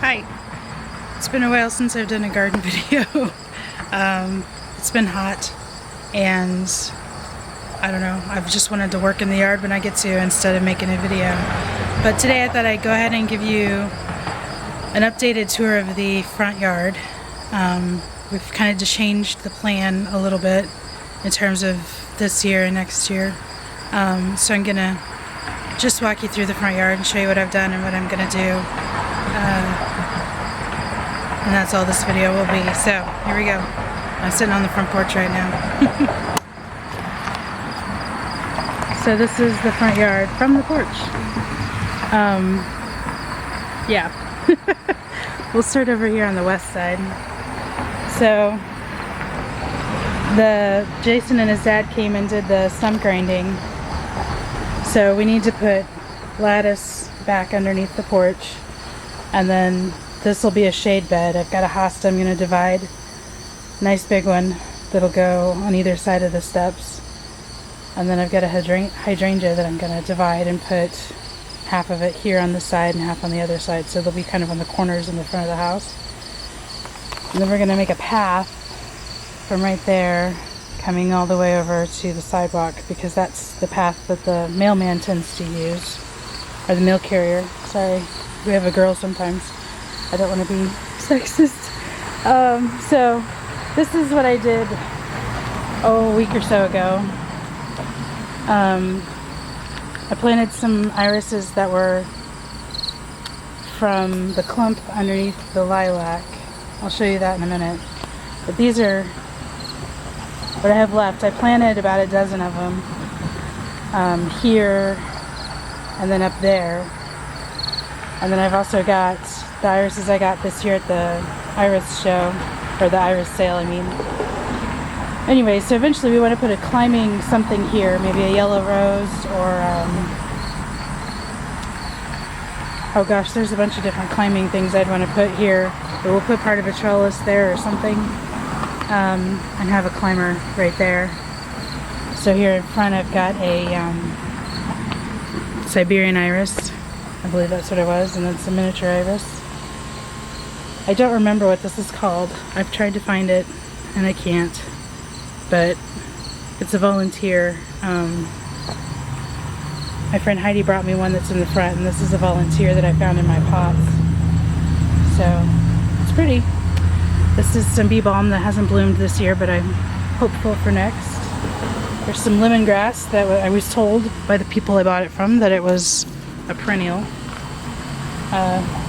Hi. It's been a while since I've done a garden video. It's been hot and I don't know, I've just wanted to work in the yard when I get to instead of making a video. But today I thought I'd go ahead and give you an updated tour of the front yard. We've kind of just changed the plan a little bit in terms of this year and next year. So I'm gonna just walk you through the front yard and show you what I've done and what I'm gonna do. And that's all this video will be. So here we go. I'm sitting on the front porch right now. So this is the front yard from the porch. Yeah. We'll start over here on the west side. So Jason and his dad came and did the stump grinding. So we need to put lattice back underneath the porch, and then this will be a shade bed. I've got a hosta I'm going to divide, nice big one that'll go on either side of the steps, and then I've got a hydrangea that I'm going to divide and put half of it here on this side and half on the other side, so they'll be kind of on the corners in the front of the house. And then we're going to make a path from right there coming all the way over to the sidewalk, because that's the path that the mailman tends to use, or the mail carrier. Sorry, we have a girl sometimes. I don't want to be sexist. So this is what I did a week or so ago. I planted some irises that were from the clump underneath the lilac. I'll show you that in a minute. But these are what I have left. I planted about a dozen of them here and then up there. And then I've also got the irises I got this year at the iris show, or the iris sale, I mean. Anyway, so eventually we want to put a climbing something here, maybe a yellow rose, or oh gosh, there's a bunch of different climbing things I'd want to put here. But we'll put part of a trellis there or something, and have a climber right there. So here in front I've got a Siberian iris. I believe that's what it was, and it's a miniature iris. I don't remember what this is called. I've tried to find it and I can't, but it's a volunteer. My friend Heidi brought me one that's in the front, and this is a volunteer that I found in my pots. So it's pretty. This is some bee balm that hasn't bloomed this year, but I'm hopeful for next. There's some lemongrass that I was told by the people I bought it from that it was a perennial.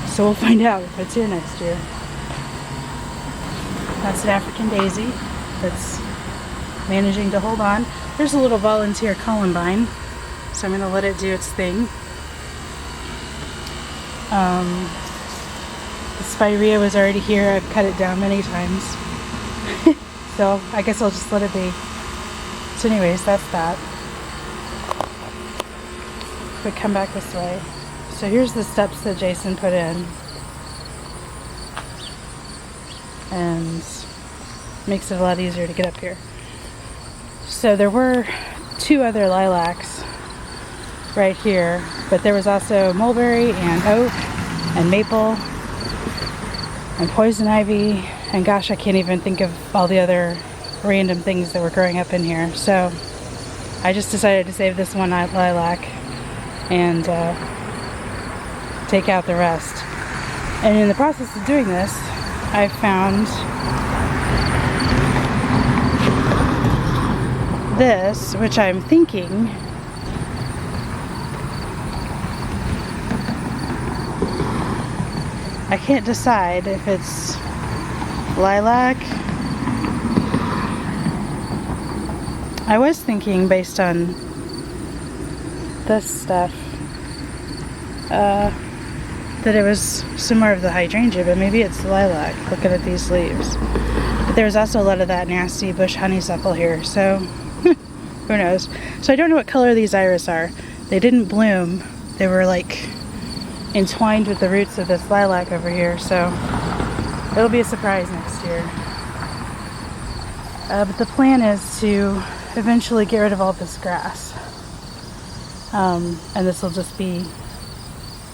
So we'll find out if it's here next year. That's an African daisy that's managing to hold on. There's a little volunteer columbine, so I'm going to let it do its thing. The spirea was already here. I've cut it down many times. So I guess I'll just let it be. So anyways, that's that. But come back this way. So here's the steps that Jason put in, and makes it a lot easier to get up here. So there were two other lilacs right here, but there was also mulberry and oak and maple and poison ivy, and gosh, I can't even think of all the other random things that were growing up in here. So I just decided to save this one lilac and take out the rest. And in the process of doing this, I found this, which I'm thinking I can't decide if it's lilac. I was thinking, based on this stuff, that it was some more of the hydrangea, but maybe it's lilac, looking at these leaves. But there's also a lot of that nasty bush honeysuckle here, so who knows. So I don't know what color these iris are. They didn't bloom. They were like entwined with the roots of this lilac over here, so it'll be a surprise next year. But the plan is to eventually get rid of all this grass. And this will just be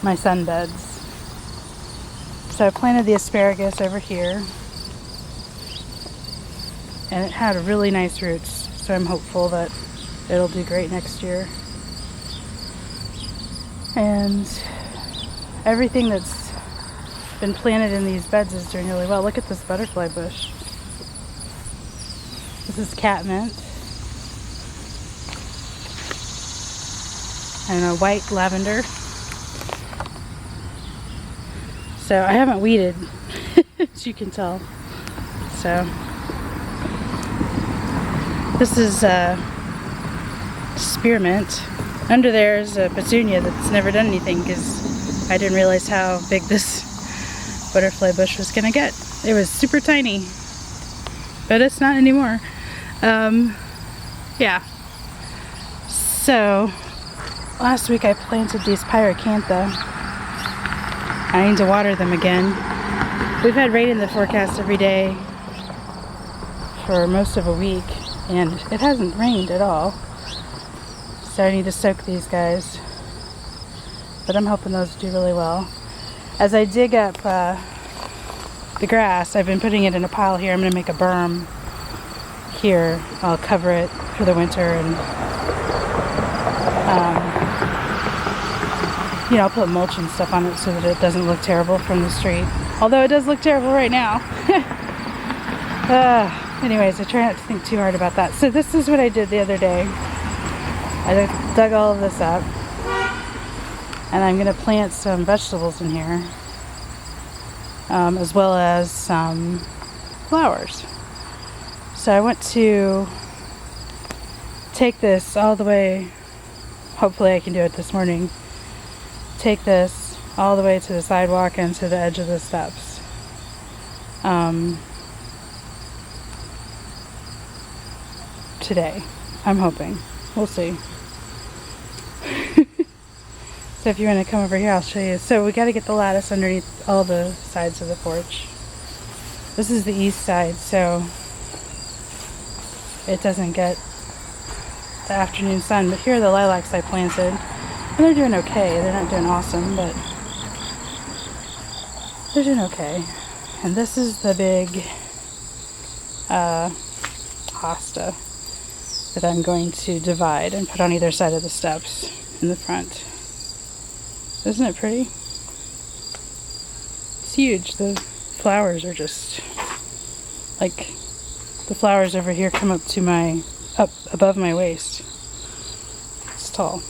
my sunbeds. So I planted the asparagus over here, and it had really nice roots, so I'm hopeful that it'll do great next year. And everything that's been planted in these beds is doing really well. Look at this butterfly bush. This is catmint and a white lavender. So I haven't weeded, as you can tell. So this is spearmint. Under there is a petunia that's never done anything because I didn't realize how big this butterfly bush was gonna get. It was super tiny, but it's not anymore. Yeah. So last week I planted these pyracantha. I need to water them again. We've had rain in the forecast every day for most of a week, and it hasn't rained at all. So I need to soak these guys. But I'm hoping those do really well. As I dig up the grass, I've been putting it in a pile here. I'm going to make a berm here. I'll cover it for the winter, and you know, I'll put mulch and stuff on it so that it doesn't look terrible from the street. Although it does look terrible right now. Anyways, I try not to think too hard about that. So this is what I did the other day. I dug all of this up. And I'm going to plant some vegetables in here. As well as some flowers. So I want to take this all the way. Hopefully I can do it this morning. Take this all the way to the sidewalk and to the edge of the steps. Today, I'm hoping. We'll see. So if you want to come over here, I'll show you. So we got to get the lattice underneath all the sides of the porch. This is the east side, so it doesn't get the afternoon sun. But here are the lilacs I planted. And they're doing okay. They're not doing awesome, but they're doing okay. And this is the big hosta that I'm going to divide and put on either side of the steps in the front. Isn't it pretty? It's huge. The flowers are just like, the flowers over here come up to up above my waist. It's tall.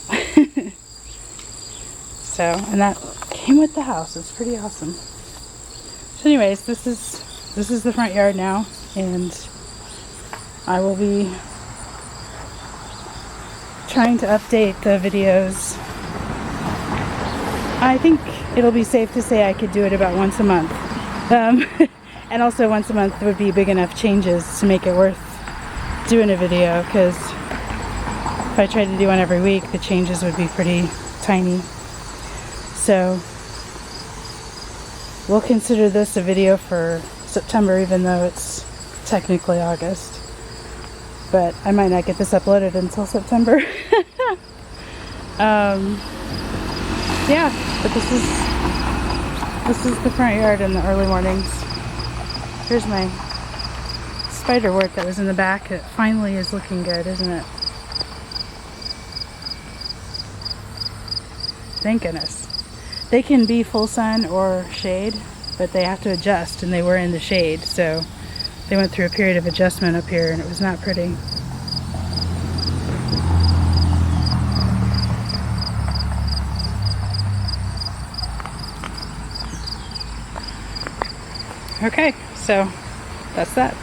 So, and that came with the house. It's pretty awesome. So anyways, this is the front yard now, and I will be trying to update the videos. I think it'll be safe to say I could do it about once a month. And also once a month would be big enough changes to make it worth doing a video, because if I tried to do one every week, the changes would be pretty tiny. So we'll consider this a video for September, even though it's technically August. But I might not get this uploaded until September. Yeah, but this is the front yard in the early mornings. Here's my spiderwort that was in the back. It finally is looking good, isn't it? Thank goodness. They can be full sun or shade, but they have to adjust, and they were in the shade, so they went through a period of adjustment up here, and it was not pretty. Okay, so that's that.